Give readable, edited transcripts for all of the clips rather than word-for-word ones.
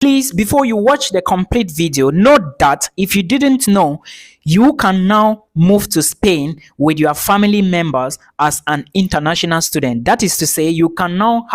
Please, before you watch the complete video, note that if you didn't know, you can now move to Spain with your family members as an international student. That is to say, you can now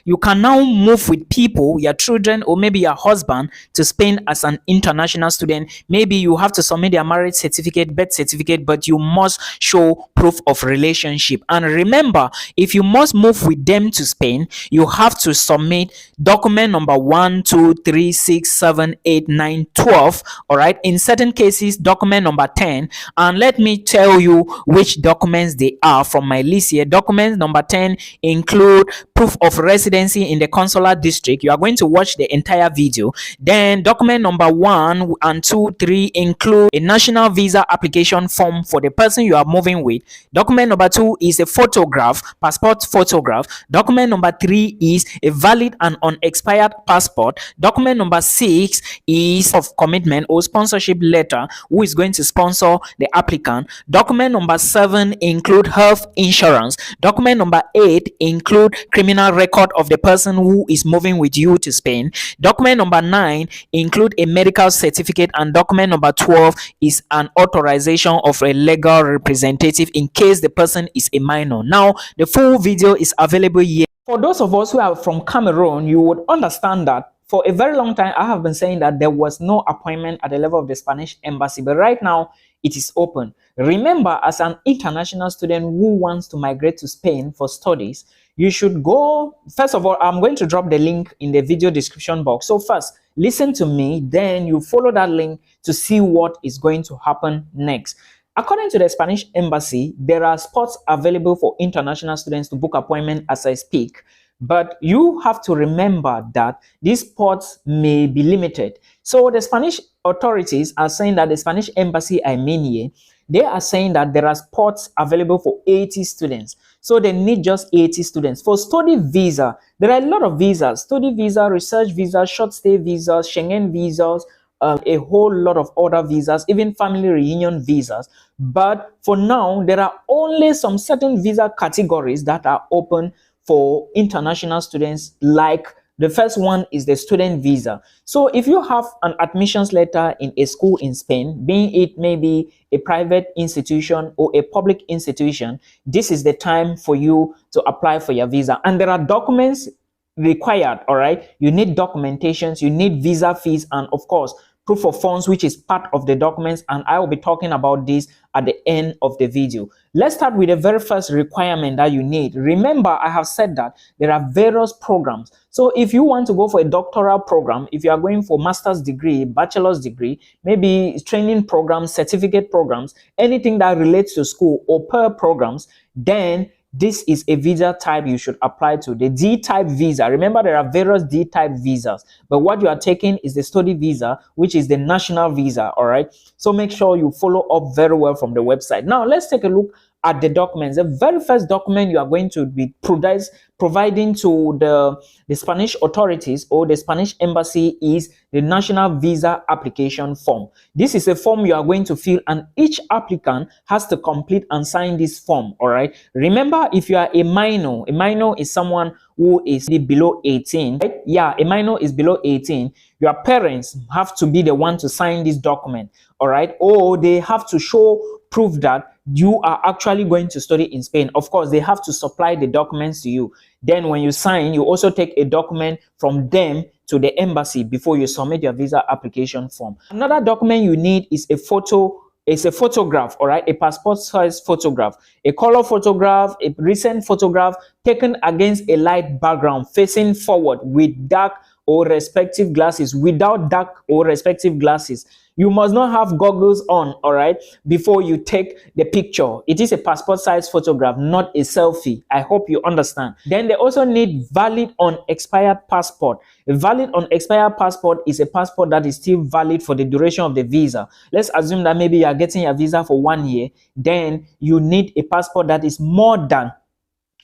move with people, your children or maybe your husband, to Spain as an international student. Maybe you have to submit your marriage certificate, birth certificate, but you must show proof of relationship. And remember, if you must move with them to Spain, you have to submit document number 1, 2, 3, 6, 7, 8, 9, 12. All right. In certain cases, document number 10. And let me tell you which documents they are from my list here. Document number 10 include proof of residency in the consular district. You are going to watch the entire video. Then document number 1 and 2, 3 include a national visa application form for the person you are moving with. Document number 2 is a photograph, passport photograph. Document number 3 is a valid and unexpired passport. Document number 6 is of commitment or sponsorship letter, who is going to sponsor the applicant. Document number 7 include health insurance. Document number 8 include criminal record of the person who is moving with you to Spain. Document number 9 include a medical certificate, and document number 12 is an authorization of a legal representative in case the person is a minor. Now, the full video is available here. For those of us who are from Cameroon, you would understand that for a very long time, I have been saying that there was no appointment at the level of the Spanish embassy, but right now it is open. Remember, as an international student who wants to migrate to Spain for studies, you should go. First of all, I'm going to drop the link in the video description box. So first, listen to me, then you follow that link to see what is going to happen next. According to the Spanish embassy, there are spots available for international students to book appointment as I speak. But you have to remember that these spots may be limited. So the Spanish authorities are saying that the Spanish embassy, I mean here, they are saying that there are spots available for 80 students. So they need just 80 students. For study visa, there are a lot of visas: study visa, research visa, short stay visas, Schengen visas, a whole lot of other visas, even family reunion visas. But for now, there are only some certain visa categories that are open for international students. Like the first one is the student visa. So if you have an admissions letter in a school in Spain, being it maybe a private institution or a public institution, this is the time for you to apply for your visa. And there are documents required. All right, you need documentations, you need visa fees, and of course proof of funds, which is part of the documents, and I will be talking about this at the end of the video. Let's start with the very first requirement that you need. Remember, I have said that there are various programs. So if you want to go for a doctoral program, if you are going for master's degree, bachelor's degree, maybe training programs, certificate programs, anything that relates to school or per programs, then this is a visa type you should apply to, the D-type visa. Remember, there are various D-type visas, but what you are taking is the study visa, which is the national visa. All right, so make sure you follow up very well from the website. Now let's take a look at the documents. The very first document you are going to be providing to the Spanish authorities or the Spanish embassy is the national visa application form. This is a form you are going to fill, and each applicant has to complete and sign this form. All right, remember, if you are a minor is someone who is below 18, right? Yeah, a minor is below 18. Your parents have to be the one to sign this document. All right, or they have to show proof that you are actually going to study in Spain. Of course, they have to supply the documents to you. Then when you sign, you also take a document from them to the embassy before you submit your visa application form. Another document you need is a photo. It's a photograph, all right, a passport size photograph, a color photograph, a recent photograph taken against a light background facing forward with dark or respective glasses. Without dark or respective glasses, you must not have goggles on, all right, before you take the picture. It is a passport size photograph, not a selfie. I hope you understand. Then they also need valid unexpired passport. A valid unexpired passport is a passport that is still valid for the duration of the visa. Let's assume that maybe you are getting a visa for 1 year. Then you need a passport that is more than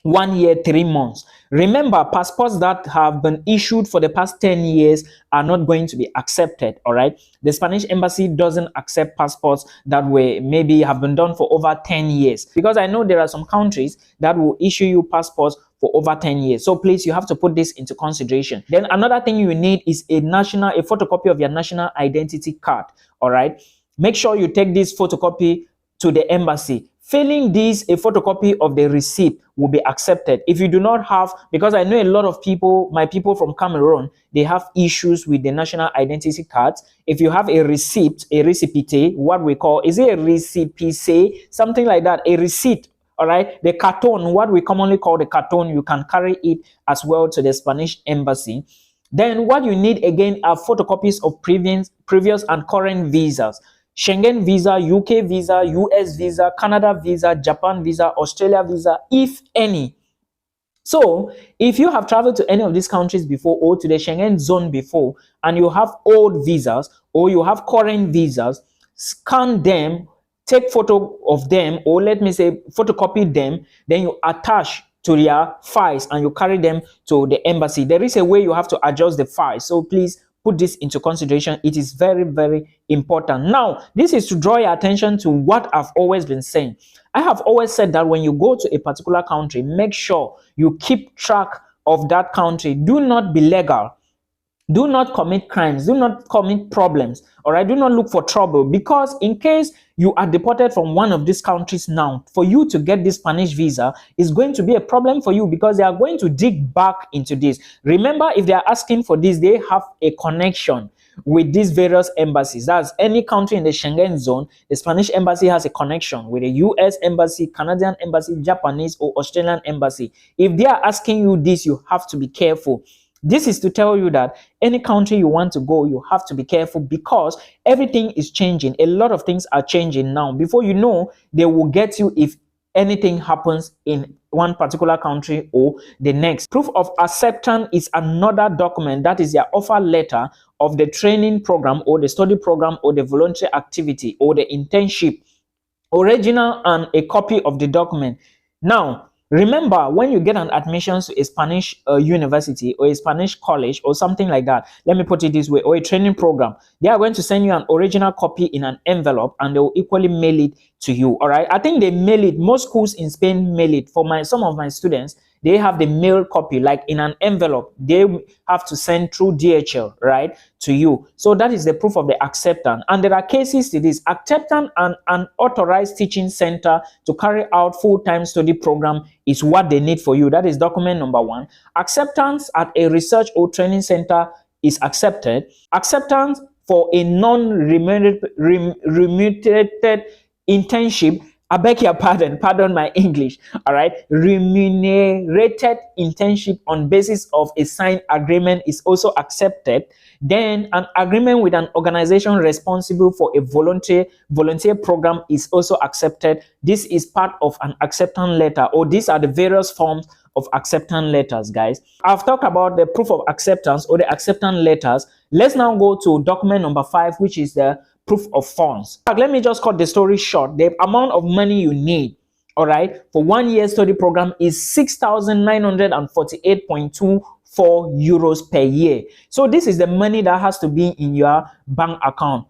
1 year 3 months. Remember, passports that have been issued for the past 10 years are not going to be accepted. All right, the Spanish embassy doesn't accept passports that were maybe have been done for over 10 years, because I know there are some countries that will issue you passports for over 10 years. So please, you have to put this into consideration. Then another thing you need is a photocopy of your national identity card. All right, make sure you take this photocopy to the embassy. Failing this, a photocopy of the receipt will be accepted. If you do not have, because I know a lot of people, my people from Cameroon, they have issues with the national identity cards. If you have a receipt, a recipite, what we call, is it a recipite, something like that, a receipt, all right, the carton, what we commonly call the carton, you can carry it as well to the Spanish embassy. Then what you need again are photocopies of previous and current visas. Schengen visa, UK visa, US visa, Canada visa, Japan visa, Australia visa, if any. So if you have traveled to any of these countries before, or to the Schengen zone before, and you have old visas or you have current visas, scan them, take photo of them, or let me say photocopy them, then you attach to their files and you carry them to the embassy. There is a way you have to adjust the file, so please put this into consideration. It is very, very important. Now, this is to draw your attention to what I've always been saying. I have always said that when you go to a particular country, make sure you keep track of that country. Do not be legal. Do not commit crimes. Do not commit problems. All right. Do not look for trouble, because in case you are deported from one of these countries now, for you to get this Spanish visa is going to be a problem for you, because they are going to dig back into this. Remember, if they are asking for this, they have a connection with these various embassies. That's any country in the Schengen zone. The Spanish embassy has a connection with the US embassy, Canadian embassy, Japanese or Australian embassy. If they are asking you this, you have to be careful. This is to tell you that any country you want to go, you have to be careful, because everything is changing. A lot of things are changing now. Before you know, they will get you if anything happens in one particular country or the next. Proof of acceptance is another document, that is your offer letter of the training program or the study program or the voluntary activity or the internship. Original and a copy of the document. Now, remember, when you get an admission to a Spanish university or a Spanish college or something like that, let me put it this way, or a training program, they are going to send you an original copy in an envelope and they will equally mail it to you. All right. I think they mail it. Most schools in Spain mail it. For some of my students, they have the mail copy, like in an envelope. They have to send through DHL, right, to you. So that is the proof of the acceptance. And there are cases to this. Acceptance and an authorized teaching center to carry out full-time study program is what they need for you. That is document number 1. Acceptance at a research or training center is accepted. Acceptance for a non-remunerated internship, I beg your pardon my English, all right, remunerated internship on basis of a signed agreement is also accepted. Then an agreement with an organization responsible for a volunteer program is also accepted. This is part of an acceptance letter, or these are the various forms of acceptance letters, guys. I've talked about the proof of acceptance or the acceptance letters. Let's now go to document number 5, which is the proof of funds. Let me just cut the story short. The amount of money you need, all right, for 1 year study program is 6,948.24 euros per year. So this is the money that has to be in your bank account.